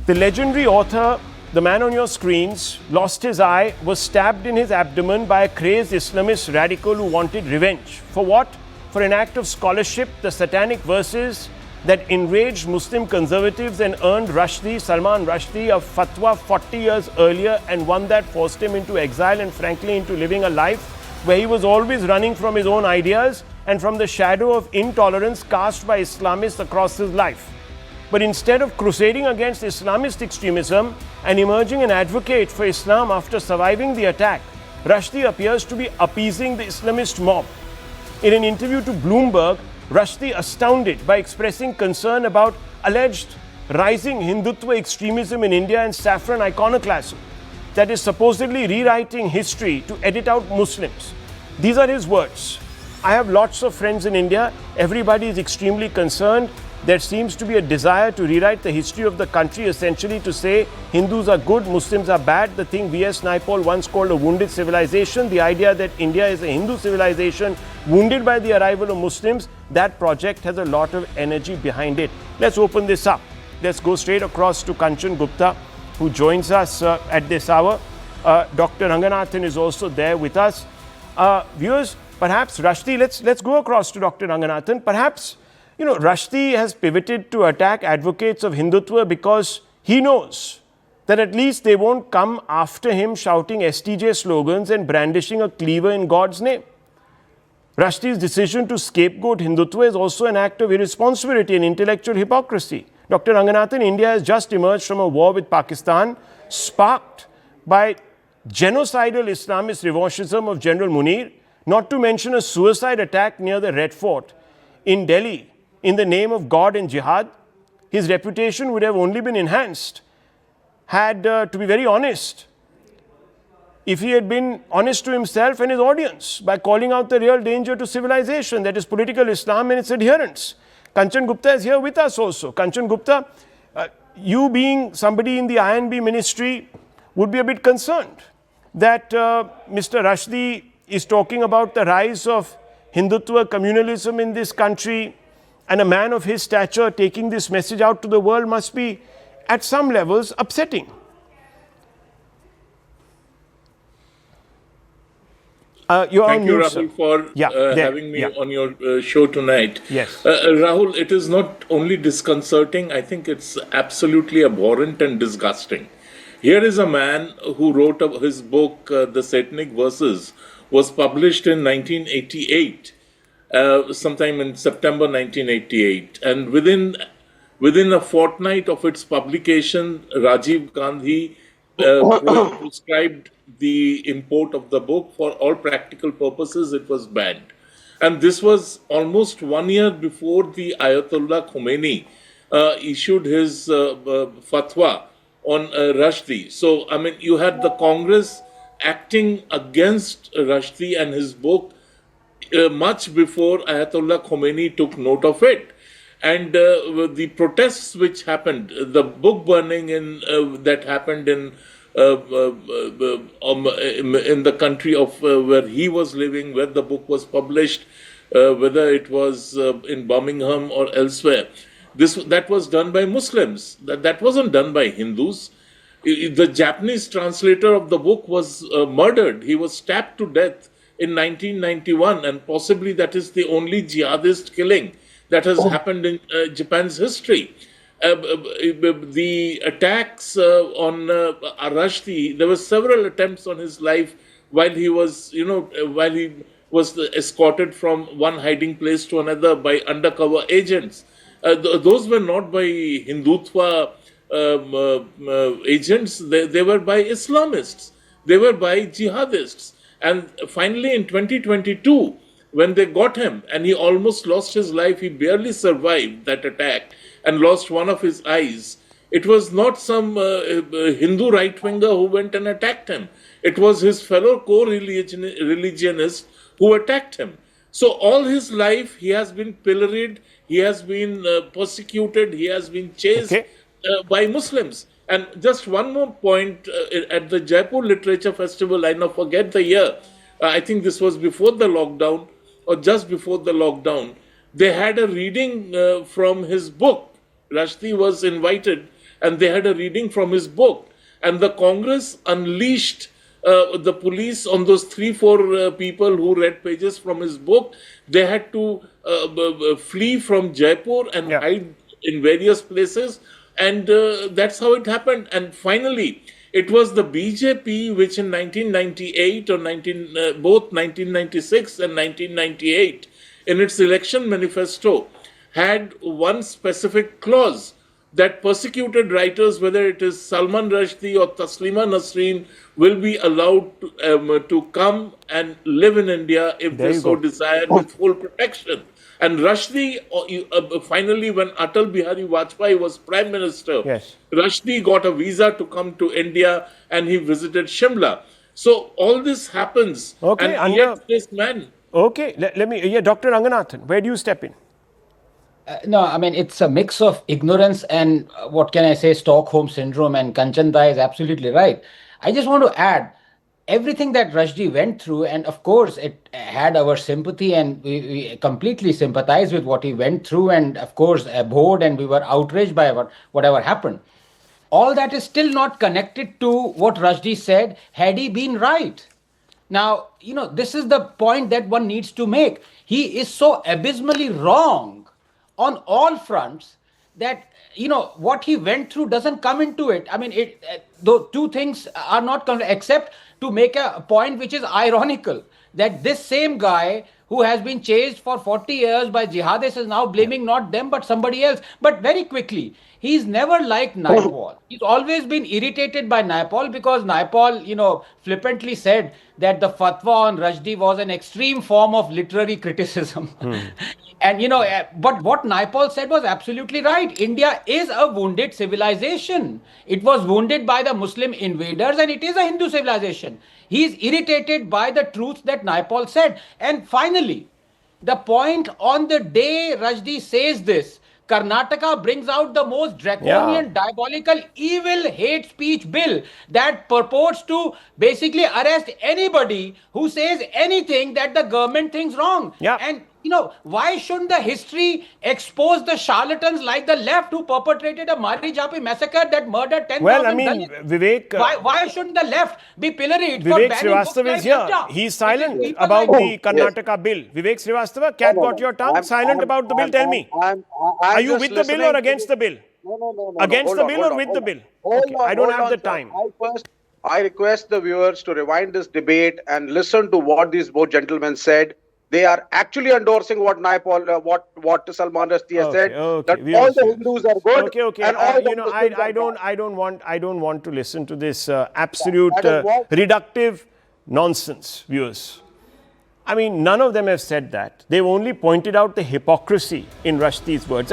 The legendary author, the man on your screens, lost his eye, was stabbed in his abdomen by a crazed Islamist radical who wanted revenge. For what? For an act of scholarship, the satanic verses that enraged Muslim conservatives and earned Rushdie, Salman Rushdie, a fatwa 40 years earlier, and one that forced him into exile and frankly into living a life where he was always running from his own ideas and from the shadow of intolerance cast by Islamists across his life. But instead of crusading against Islamist extremism and emerging an advocate for Islam after surviving the attack, Rushdie appears to be appeasing the Islamist mob. In an interview to Bloomberg, Rushdie astounded by expressing concern about alleged rising Hindutva extremism in India and saffron iconoclasm that is supposedly rewriting history to edit out Muslims. These are his words. I have lots of friends in India. Everybody is extremely concerned. There seems to be a desire to rewrite the history of the country, essentially to say Hindus are good, Muslims are bad. The thing V.S. Naipaul once called a wounded civilization, the idea that India is a Hindu civilization wounded by the arrival of Muslims, that project has a lot of energy behind it. Let's open this up. Let's go straight across to Kanchan Gupta, who joins us at this hour. Dr. Ranganathan is also there with us. Viewers, perhaps Rushdie, let's go across to Dr. Ranganathan. Perhaps, Rushdie has pivoted to attack advocates of Hindutva because he knows that at least they won't come after him shouting STJ slogans and brandishing a cleaver in God's name. Rushdie's decision to scapegoat Hindutva is also an act of irresponsibility and intellectual hypocrisy. Dr. Ranganathan, India has just emerged from a war with Pakistan, sparked by genocidal Islamist revanchism of General Munir, not to mention a suicide attack near the Red Fort in Delhi in the name of God and jihad. His reputation would have only been enhanced had, to be very honest, if he had been honest to himself and his audience by calling out the real danger to civilization, that is political Islam and its adherents. Kanchan Gupta is here with us also. Kanchan Gupta, you being somebody in the INB ministry would be a bit concerned that Mr. Rushdie is talking about the rise of Hindutva communalism in this country, and a man of his stature taking this message out to the world must be, at some levels, upsetting. Thank you, Rahul, for having me on your show tonight. Yes. Rahul, it is not only disconcerting, I think it's absolutely abhorrent and disgusting. Here is a man who wrote his book, The Satanic Verses, was published in 1988, sometime in September 1988. And within a fortnight of its publication, Rajiv Gandhi prescribed the import of the book. For all practical purposes, it was banned. And this was almost 1 year before the Ayatollah Khomeini issued his fatwa on Rushdie. So, you had the Congress acting against Rushdie and his book much before Ayatollah Khomeini took note of it. And the protests which happened, the book burning that happened in the country of where he was living, where the book was published, whether it was in Birmingham or elsewhere, that was done by Muslims. That wasn't done by Hindus. The Japanese translator of the book was murdered. He was stabbed to death in 1991, and possibly that is the only jihadist killing that has happened in Japan's history. The attacks on Rushdie, there were several attempts on his life while he was escorted from one hiding place to another by undercover agents. Those were not by Hindutva agents, they were by Islamists, they were by jihadists. And finally in 2022, when they got him and he almost lost his life, he barely survived that attack and lost one of his eyes. It was not some Hindu right-winger who went and attacked him. It was his fellow co-religionist who attacked him. So all his life he has been pilloried, he has been persecuted, he has been chased by Muslims. And just one more point, at the Jaipur Literature Festival, I now forget the year, I think this was before the lockdown or just before the lockdown, they had a reading from his book. Rushdie was invited and they had a reading from his book. And the Congress unleashed the police on those 3-4 people who read pages from his book. They had to flee from Jaipur and hide in various places. And that's how it happened. And finally, it was the BJP which in 1998 or both 1996 and 1998, in its election manifesto, had one specific clause that persecuted writers, whether it is Salman Rushdie or Taslima Nasreen, will be allowed to come and live in India if they so desire with full protection. And Rushdie, finally, when Atal Bihari Vajpayee was Prime Minister, Rushdie got a visa to come to India and he visited Shimla. So all this happens. And yet this man... Okay, let me... Dr. Ranganathan, where do you step in? No, I mean, it's a mix of ignorance and what can I say, Stockholm syndrome, and Kanchan is absolutely right. I just want to add, everything that Rushdie went through, and of course it had our sympathy, and we completely sympathize with what he went through, and of course abhorred, and we were outraged by whatever happened. All that is still not connected to what Rushdie said had he been right. Now, this is the point that one needs to make. He is so abysmally wrong on all fronts that, what he went through doesn't come into it. I mean, those two things are not except to make a point which is ironical, that this same guy who has been chased for 40 years by jihadists is now blaming not them but somebody else. But very quickly, he's never liked Naipaul. He's always been irritated by Naipaul because Naipaul, flippantly said that the fatwa on Rushdie was an extreme form of literary criticism. And, but what Naipaul said was absolutely right. India is a wounded civilization. It was wounded by the Muslim invaders and it is a Hindu civilization. He is irritated by the truths that Naipaul said. And finally, the point on the day Rushdie says this, Karnataka brings out the most draconian, diabolical, evil hate speech bill that purports to basically arrest anybody who says anything that the government thinks wrong. And why shouldn't the history expose the charlatans like the left who perpetrated a Mari Jhapi massacre that murdered 10,000 Well, I mean, Vivek... Why shouldn't the left be pilloried for Vivek banning books Srivastava is here. He's silent about the Karnataka bill. Vivek Srivastava, cat got your tongue? Silent about the bill, tell me. Are you with the bill or against the bill? No. Against the bill or with the bill? Okay, I don't have the time. I request the viewers to rewind this debate and listen to what these both gentlemen said. They are actually endorsing what Naipaul, what Salman Rushdie has said. That all the Hindus are good. Okay. And I don't want to listen to this absolute reductive nonsense, viewers. I mean, none of them have said that. They've only pointed out the hypocrisy in Rushdie's words.